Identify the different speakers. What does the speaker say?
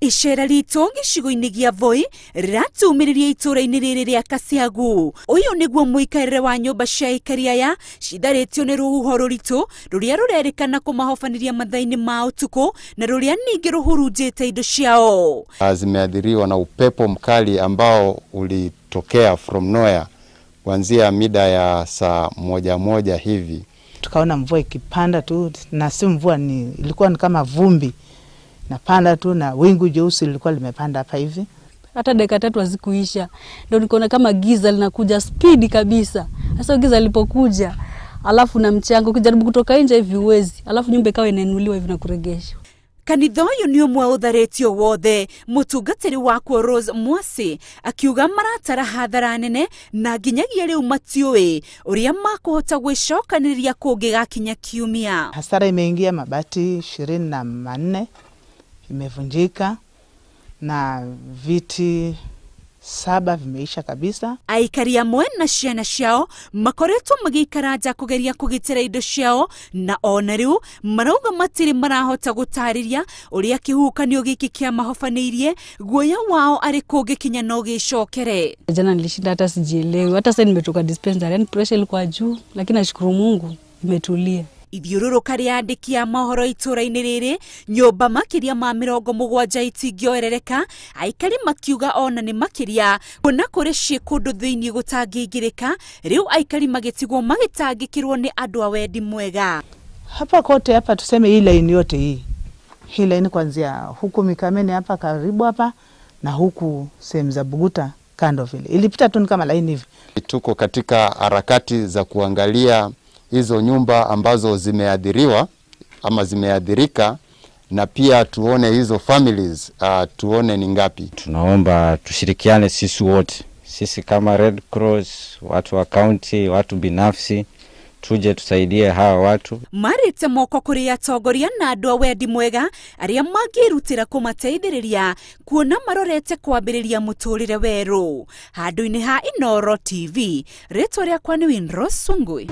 Speaker 1: Icera rito gicigo-inĩ gĩa Voi riratumĩrĩria itũra-inĩ rĩrĩ rĩa Kasiagu. Ũyũ nĩguo mũikarĩre wa nyũmba cia aikari aya citharĩtio nĩ rũhuho rũritũ rũrĩa rũrerĩkana kũmahobanĩria mathaa-inĩ ma ũtukũ na rũrĩa ningĩ rũhurunjĩte indo ciao.
Speaker 2: Zimeathiriwa na upepo mkali ambao ulitokea from nowhere kuanzia mida ya saa moja hivi.
Speaker 3: Tukaona mvua ikipanda tu, na si mvua, ilikuwa ni kama vumbi. Napanda tu na wingu jeusi lilikuwa limepanda hapa hivi.
Speaker 4: Hata dakika 3 hazikuisha ndio nikaona kama giza linakuja speed kabisa. Sasa giza lipokuja, alafu na mchango ukijaribu kutoka nje hivi uwezi, alafu nyumba ikawa inainuliwa hivi na kuregeshwa.
Speaker 1: Kanitha ũyũ nĩ ũmwe ũtharĩtio wothe. Mũtungatĩri wakwo Rose Mwasi akiuga maratara hathara nene na nginyagia rĩu matiũĩ ũrĩa makũhota gwĩcokanĩrĩria kũngĩgakinya kiumia.
Speaker 3: Hasara imeingia, mabati 24 imevunjika na viti 7 vimeisha kabisa.
Speaker 1: Aikari amwe na ciana ciao makoretwo magĩikara nja kũgeria kũgitĩra indo ciao, na ona rĩu marauga matirĩ marahota gũtarĩria ũrĩa kĩhuhũkanio gĩkĩ kĩamahobanĩirie, guoya wao arĩ kũngĩkinya no gĩcokere.
Speaker 4: Jana nilishinda hata sijielewi, hata sasa nimetoka dispensary, yani pressure ilikuwa juu, lakini nashukuru Mungu imetulia.
Speaker 1: Ithiũrũrũka rĩa andĩki a mohoro itũra-inĩ rĩrĩ, nyũmba makĩria ma 70 itingĩorereka, aikari makiuga ona nĩ makĩria, kuona kũrĩ ciĩkũndũ thĩinĩ gũtangĩingĩrĩka, rĩu aikari magĩtigwo magĩtangĩkĩrwo nĩ andũ a wendi mwega.
Speaker 3: Hapa kote hapa tuseme hii line yote hii. Hii line kuanzia huku Mikameni hapa karibu hapa na huku sehemu za Buguta kando vile. Ilipita tu kama line hivi.
Speaker 2: Tuko katika harakati za kuangalia hizo nyumba ambazo zimeadhiriwa ama zimeadhirika, na pia tuone hizo families, tuone ni ngapi.
Speaker 5: Tunaomba tushirikiane sisi wote, sisi kama Red Cross, watu wa county, watu binafsi, tuje tusaidie hawa watu.
Speaker 1: Marĩte moko kũrĩ atongoria na andũ a wendi mwega arĩa mangĩrutĩra kũmateithĩrĩria, kuona marorete kwambĩrĩria mũtũrĩre werũ. Handũ-inĩ ha Inooro TV, rĩtwa rĩakwa nĩ Winrose Sungui.